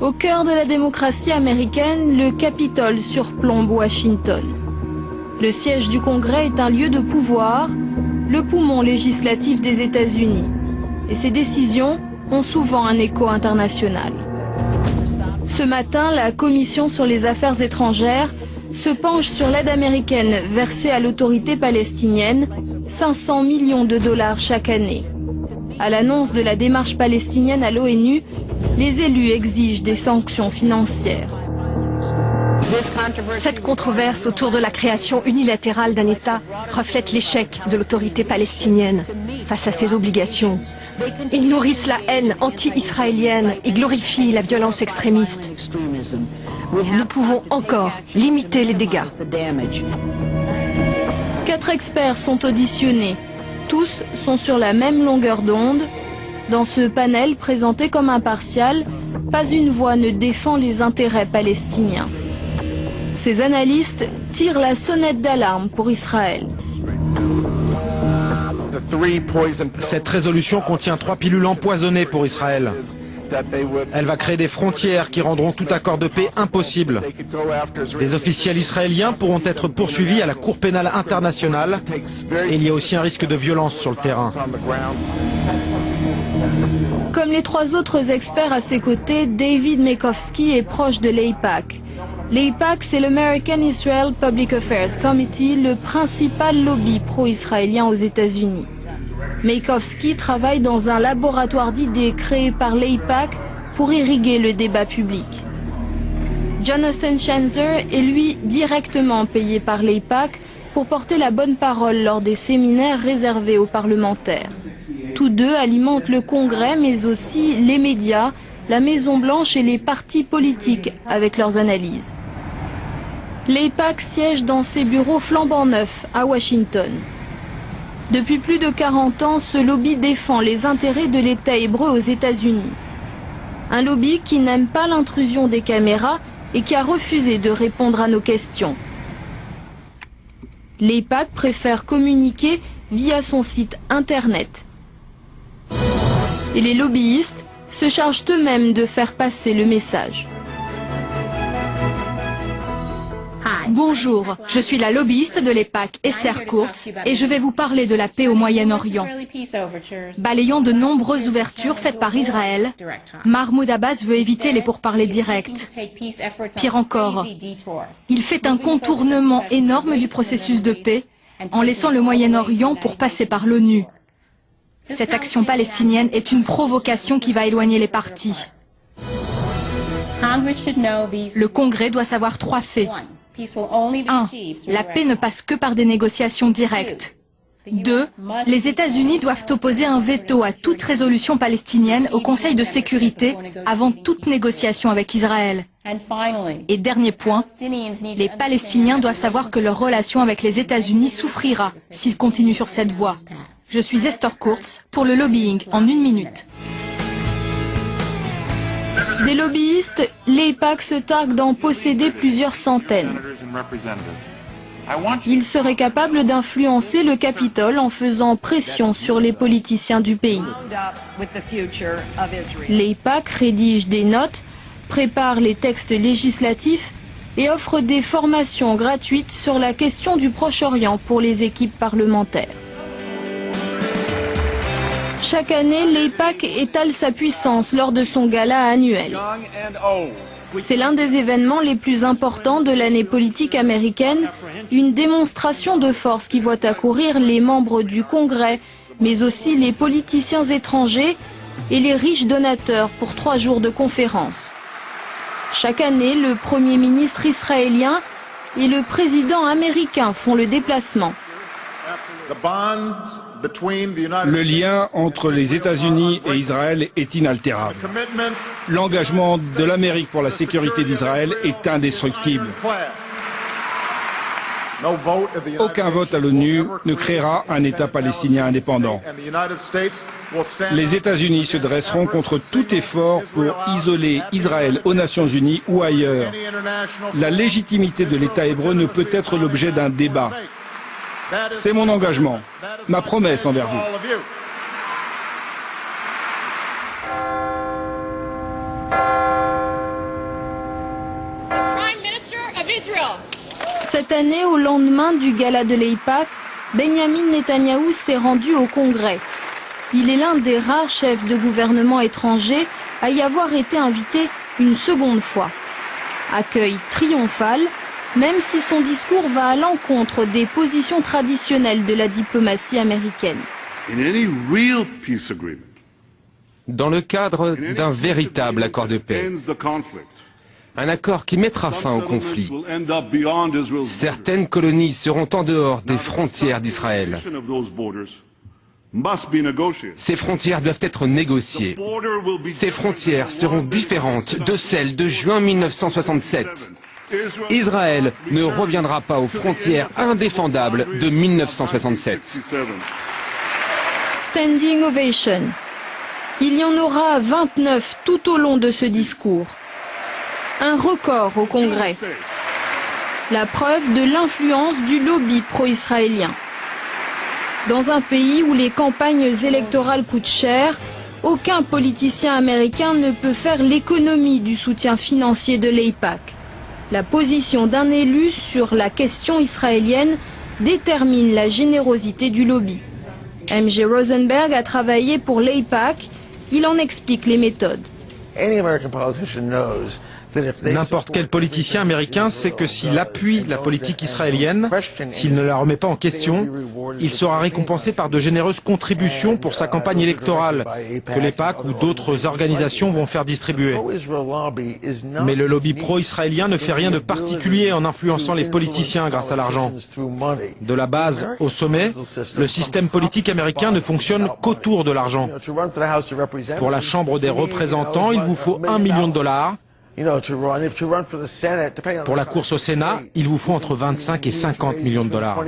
Au cœur de la démocratie américaine, le Capitole surplombe Washington. Le siège du Congrès est un lieu de pouvoir, le poumon législatif des États-Unis. Et ses décisions ont souvent un écho international. Ce matin, la Commission sur les affaires étrangères se penche sur l'aide américaine versée à l'autorité palestinienne, 500 millions de dollars chaque année. À l'annonce de la démarche palestinienne à l'ONU, les élus exigent des sanctions financières. Cette controverse autour de la création unilatérale d'un État reflète l'échec de l'autorité palestinienne face à ses obligations. Ils nourrissent la haine anti-israélienne et glorifient la violence extrémiste. Nous pouvons encore limiter les dégâts. 4 experts sont auditionnés. Tous sont sur la même longueur d'onde. Dans ce panel présenté comme impartial, pas une voix ne défend les intérêts palestiniens. Ces analystes tirent la sonnette d'alarme pour Israël. Cette résolution contient 3 pilules empoisonnées pour Israël. Elle va créer des frontières qui rendront tout accord de paix impossible. Les officiels israéliens pourront être poursuivis à la Cour pénale internationale et il y a aussi un risque de violence sur le terrain. Comme les 3 autres experts à ses côtés, David Mekowski est proche de l'AIPAC. L'AIPAC, c'est l'American Israel Public Affairs Committee, le principal lobby pro-israélien aux États-Unis. Mekowski travaille dans un laboratoire d'idées créé par l'AIPAC pour irriguer le débat public. Jonathan Schanzer est lui directement payé par l'AIPAC pour porter la bonne parole lors des séminaires réservés aux parlementaires. Tous deux alimentent le Congrès, mais aussi les médias, la Maison-Blanche et les partis politiques avec leurs analyses. L'AIPAC siège dans ses bureaux flambant neufs à Washington. Depuis plus de 40 ans, ce lobby défend les intérêts de l'État hébreu aux États-Unis. Un lobby qui n'aime pas l'intrusion des caméras et qui a refusé de répondre à nos questions. L'AIPAC préfère communiquer via son site internet. Et les lobbyistes se chargent eux-mêmes de faire passer le message. Bonjour, je suis la lobbyiste de l'AIPAC, Esther Kurtz, et je vais vous parler de la paix au Moyen-Orient. Balayant de nombreuses ouvertures faites par Israël, Mahmoud Abbas veut éviter les pourparlers directs. Pire encore, il fait un contournement énorme du processus de paix en laissant le Moyen-Orient pour passer par l'ONU. Cette action palestinienne est une provocation qui va éloigner les partis. Le Congrès doit savoir 3 faits. 1. La paix ne passe que par des négociations directes. 2. Les États-Unis doivent opposer un veto à toute résolution palestinienne au Conseil de sécurité avant toute négociation avec Israël. Et dernier point, les Palestiniens doivent savoir que leur relation avec les États-Unis souffrira s'ils continuent sur cette voie. Je suis Esther Kurtz pour le lobbying en 1 minute. Des lobbyistes, l'AIPAC se targue d'en posséder plusieurs centaines. Ils seraient capables d'influencer le Capitole en faisant pression sur les politiciens du pays. L'AIPAC rédige des notes, prépare les textes législatifs et offre des formations gratuites sur la question du Proche-Orient pour les équipes parlementaires. Chaque année, l'AIPAC étale sa puissance lors de son gala annuel. C'est l'un des événements les plus importants de l'année politique américaine, une démonstration de force qui voit accourir les membres du Congrès, mais aussi les politiciens étrangers et les riches donateurs pour 3 jours de conférences. Chaque année, le Premier ministre israélien et le président américain font le déplacement. Le lien entre les États-Unis et Israël est inaltérable. L'engagement de l'Amérique pour la sécurité d'Israël est indestructible. Aucun vote à l'ONU ne créera un État palestinien indépendant. Les États-Unis se dresseront contre tout effort pour isoler Israël aux Nations Unies ou ailleurs. La légitimité de l'État hébreu ne peut être l'objet d'un débat. C'est mon engagement, ma promesse envers vous. Cette année, au lendemain du gala de l'AIPAC, Benjamin Netanyahou s'est rendu au Congrès. Il est l'un des rares chefs de gouvernement étrangers à y avoir été invité une seconde fois. Accueil triomphal, même si son discours va à l'encontre des positions traditionnelles de la diplomatie américaine. Dans le cadre d'un véritable accord de paix, un accord qui mettra fin au conflit, certaines colonies seront en dehors des frontières d'Israël. Ces frontières doivent être négociées. Ces frontières seront différentes de celles de juin 1967. Israël ne reviendra pas aux frontières indéfendables de 1967. Standing ovation. Il y en aura 29 tout au long de ce discours. Un record au Congrès. La preuve de l'influence du lobby pro-israélien. Dans un pays où les campagnes électorales coûtent cher, aucun politicien américain ne peut faire l'économie du soutien financier de l'AIPAC. La position d'un élu sur la question israélienne détermine la générosité du lobby. M.J. Rosenberg a travaillé pour l'AIPAC, il en explique les méthodes. N'importe quel politicien américain sait que s'il appuie la politique israélienne, s'il ne la remet pas en question, il sera récompensé par de généreuses contributions pour sa campagne électorale que l'AIPAC ou d'autres organisations vont faire distribuer. Mais le lobby pro-israélien ne fait rien de particulier en influençant les politiciens grâce à l'argent. De la base au sommet, le système politique américain ne fonctionne qu'autour de l'argent. Pour la Chambre des représentants, il vous faut $1 million. Pour la course au Sénat, il vous faut entre 25 et 50 millions de dollars.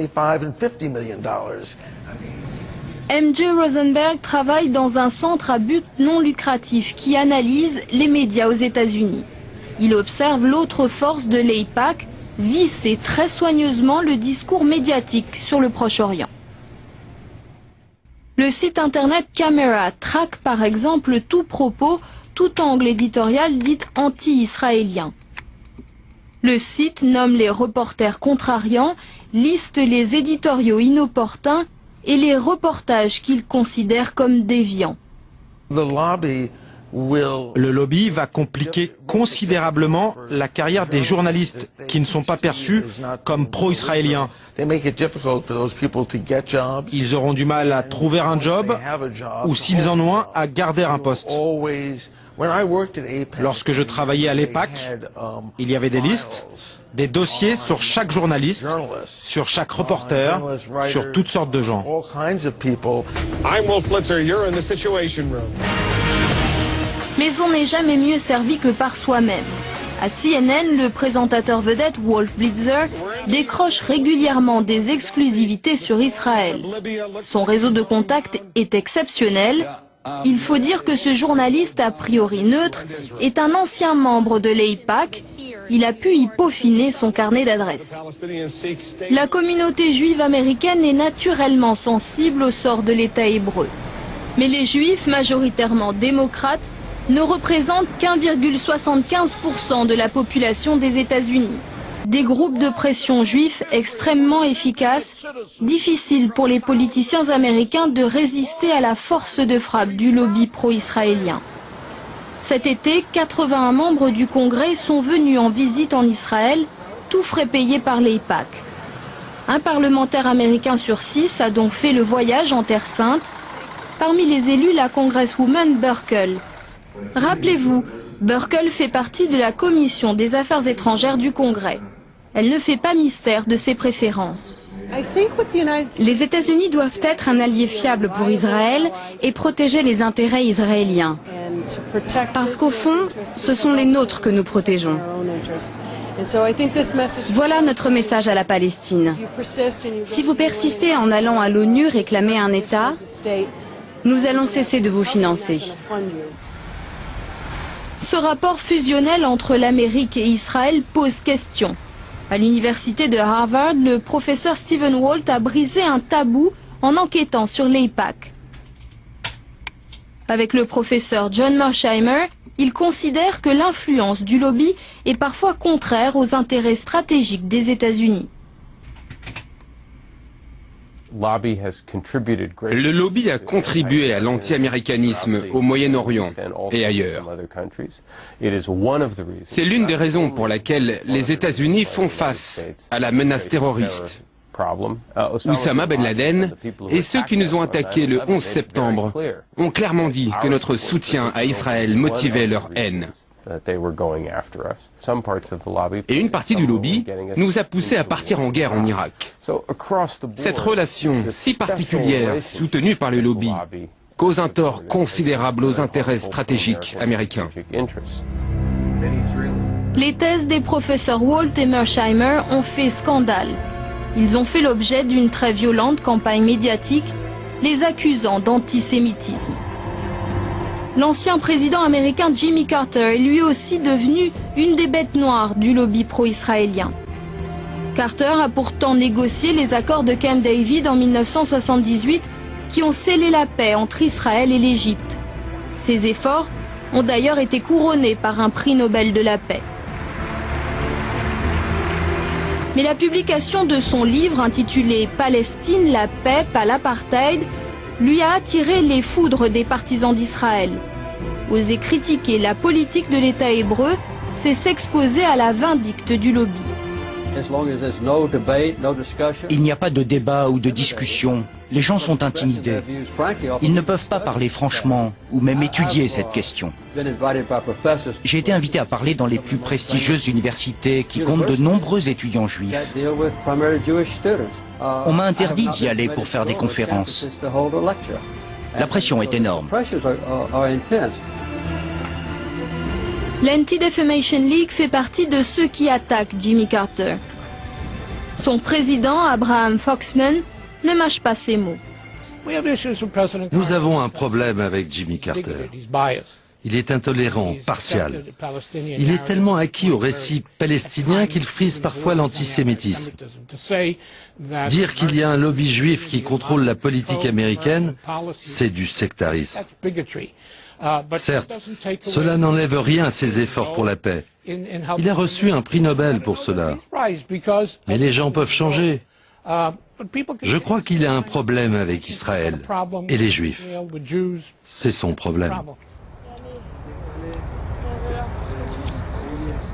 M.J. Rosenberg travaille dans un centre à but non lucratif qui analyse les médias aux États-Unis. Il observe l'autre force de l'AIPAC, visser très soigneusement le discours médiatique sur le Proche-Orient. Le site internet Camera traque par exemple tout propos, tout angle éditorial dit anti-israélien. Le site nomme les reporters contrariants, liste les éditoriaux inopportuns et les reportages qu'il considère comme déviants. Le lobby va compliquer considérablement la carrière des journalistes qui ne sont pas perçus comme pro-israéliens. Ils auront du mal à trouver un job ou, s'ils en ont un, à garder un poste. Lorsque je travaillais à l'AIPAC, il y avait des listes, des dossiers sur chaque journaliste, sur chaque reporter, sur toutes sortes de gens. Mais on n'est jamais mieux servi que par soi-même. À CNN, le présentateur vedette Wolf Blitzer décroche régulièrement des exclusivités sur Israël. Son réseau de contacts est exceptionnel. Il faut dire que ce journaliste a priori neutre est un ancien membre de l'AIPAC. Il a pu y peaufiner son carnet d'adresses. La communauté juive américaine est naturellement sensible au sort de l'État hébreu. Mais les juifs, majoritairement démocrates, ne représentent qu'1,75% de la population des États-Unis. Des groupes de pression juifs extrêmement efficaces, difficile pour les politiciens américains de résister à la force de frappe du lobby pro-israélien. Cet été, 81 membres du Congrès sont venus en visite en Israël, tous frais payés par l'AIPAC. Un parlementaire américain sur 6 a donc fait le voyage en Terre Sainte. Parmi les élus, la congresswoman Buerkle. Rappelez-vous, Buerkle fait partie de la commission des affaires étrangères du Congrès. Elle ne fait pas mystère de ses préférences. Les États-Unis doivent être un allié fiable pour Israël et protéger les intérêts israéliens. Parce qu'au fond, ce sont les nôtres que nous protégeons. Voilà notre message à la Palestine. Si vous persistez en allant à l'ONU réclamer un État, nous allons cesser de vous financer. Ce rapport fusionnel entre l'Amérique et Israël pose question. À l'université de Harvard, le professeur Stephen Walt a brisé un tabou en enquêtant sur l'AIPAC. Avec le professeur John Mearsheimer, il considère que l'influence du lobby est parfois contraire aux intérêts stratégiques des États-Unis. Le lobby a contribué à l'anti-américanisme au Moyen-Orient et ailleurs. C'est l'une des raisons pour laquelle les États-Unis font face à la menace terroriste. Oussama Ben Laden et ceux qui nous ont attaqués le 11 septembre ont clairement dit que notre soutien à Israël motivait leur haine. Et une partie du lobby nous a poussés à partir en guerre en Irak. Cette relation si particulière, soutenue par le lobby, cause un tort considérable aux intérêts stratégiques américains. Les thèses des professeurs Walt et Mersheimer ont fait scandale. Ils ont fait l'objet d'une très violente campagne médiatique, les accusant d'antisémitisme. L'ancien président américain Jimmy Carter est lui aussi devenu une des bêtes noires du lobby pro-israélien. Carter a pourtant négocié les accords de Camp David en 1978 qui ont scellé la paix entre Israël et l'Égypte. Ces efforts ont d'ailleurs été couronnés par un prix Nobel de la paix. Mais la publication de son livre intitulé « Palestine, la paix, pas l'apartheid » lui a attiré les foudres des partisans d'Israël. Oser critiquer la politique de l'État hébreu, c'est s'exposer à la vindicte du lobby. Il n'y a pas de débat ou de discussion. Les gens sont intimidés. Ils ne peuvent pas parler franchement ou même étudier cette question. J'ai été invité à parler dans les plus prestigieuses universités qui comptent de nombreux étudiants juifs. On m'a interdit d'y aller pour faire des conférences. La pression est énorme. L'Anti-Defamation League fait partie de ceux qui attaquent Jimmy Carter. Son président, Abraham Foxman, ne mâche pas ses mots. Nous avons un problème avec Jimmy Carter. Il est intolérant, partial. Il est tellement acquis au récit palestinien qu'il frise parfois l'antisémitisme. Dire qu'il y a un lobby juif qui contrôle la politique américaine, c'est du sectarisme. Certes, cela n'enlève rien à ses efforts pour la paix. Il a reçu un prix Nobel pour cela. Mais les gens peuvent changer. Je crois qu'il a un problème avec Israël et les Juifs. C'est son problème.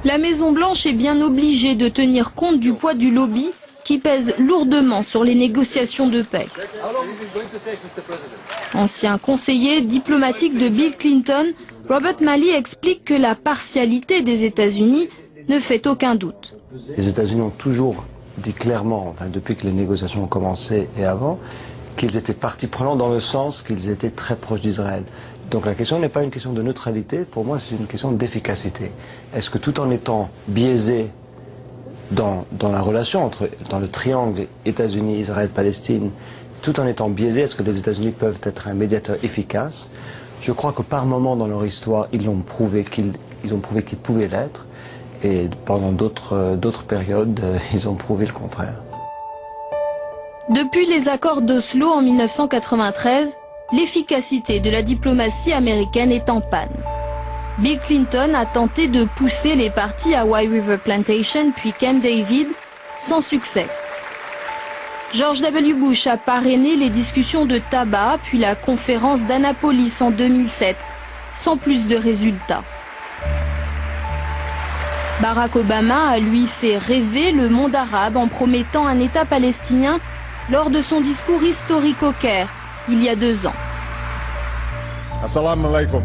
La Maison-Blanche est bien obligée de tenir compte du poids du lobby qui pèse lourdement sur les négociations de paix. Ancien conseiller diplomatique de Bill Clinton, Robert Malley explique que la partialité des États-Unis ne fait aucun doute. Les États-Unis ont toujours dit clairement, depuis que les négociations ont commencé et avant, qu'ils étaient partie prenante dans le sens qu'ils étaient très proches d'Israël. Donc la question n'est pas une question de neutralité, pour moi c'est une question d'efficacité. Est-ce que tout en étant biaisé dans la relation dans le triangle États-Unis, Israël, Palestine, tout en étant biaisé, est-ce que les États-Unis peuvent être un médiateur efficace? Je crois que par moment dans leur histoire, ils ont prouvé qu'ils pouvaient l'être, et pendant d'autres périodes, ils ont prouvé le contraire. Depuis les accords d'Oslo en 1993, l'efficacité de la diplomatie américaine est en panne. Bill Clinton a tenté de pousser les partis à White River Plantation puis Camp David, sans succès. George W. Bush a parrainé les discussions de tabac puis la conférence d'Annapolis en 2007, sans plus de résultats. Barack Obama a lui fait rêver le monde arabe en promettant un État palestinien lors de son discours historique au Caire, il y a 2 ans. Assalamu alaikum.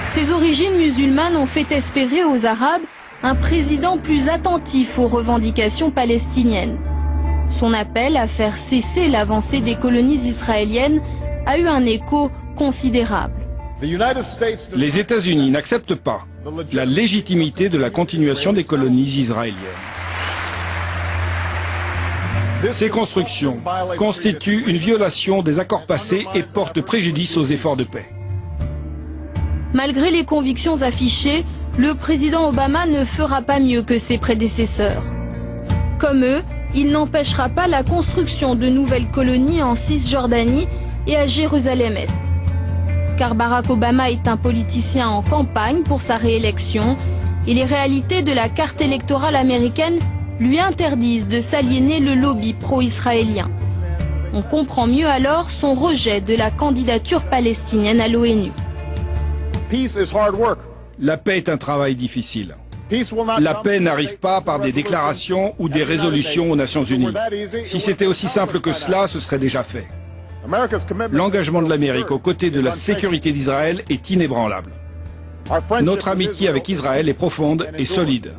Ses origines musulmanes ont fait espérer aux Arabes un président plus attentif aux revendications palestiniennes. Son appel à faire cesser l'avancée des colonies israéliennes a eu un écho considérable. Les États-Unis n'acceptent pas la légitimité de la continuation des colonies israéliennes. Ces constructions constituent une violation des accords passés et portent préjudice aux efforts de paix. Malgré les convictions affichées, le président Obama ne fera pas mieux que ses prédécesseurs. Comme eux, il n'empêchera pas la construction de nouvelles colonies en Cisjordanie et à Jérusalem-Est. Car Barack Obama est un politicien en campagne pour sa réélection et les réalités de la carte électorale américaine lui interdisent de s'aliéner le lobby pro-israélien. On comprend mieux alors son rejet de la candidature palestinienne à l'ONU. La paix est un travail difficile. La paix n'arrive pas par des déclarations ou des résolutions aux Nations Unies. Si c'était aussi simple que cela, ce serait déjà fait. L'engagement de l'Amérique aux côtés de la sécurité d'Israël est inébranlable. Notre amitié avec Israël est profonde et solide.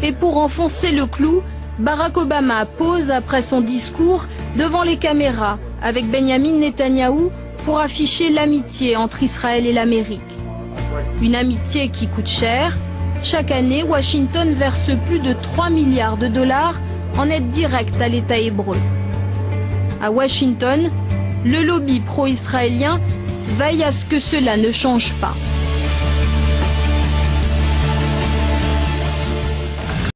Et pour enfoncer le clou, Barack Obama pose après son discours devant les caméras avec Benjamin Netanyahou pour afficher l'amitié entre Israël et l'Amérique. Une amitié qui coûte cher. Chaque année, Washington verse plus de 3 milliards de dollars en aide directe à l'État hébreu. À Washington, le lobby pro-israélien veille à ce que cela ne change pas.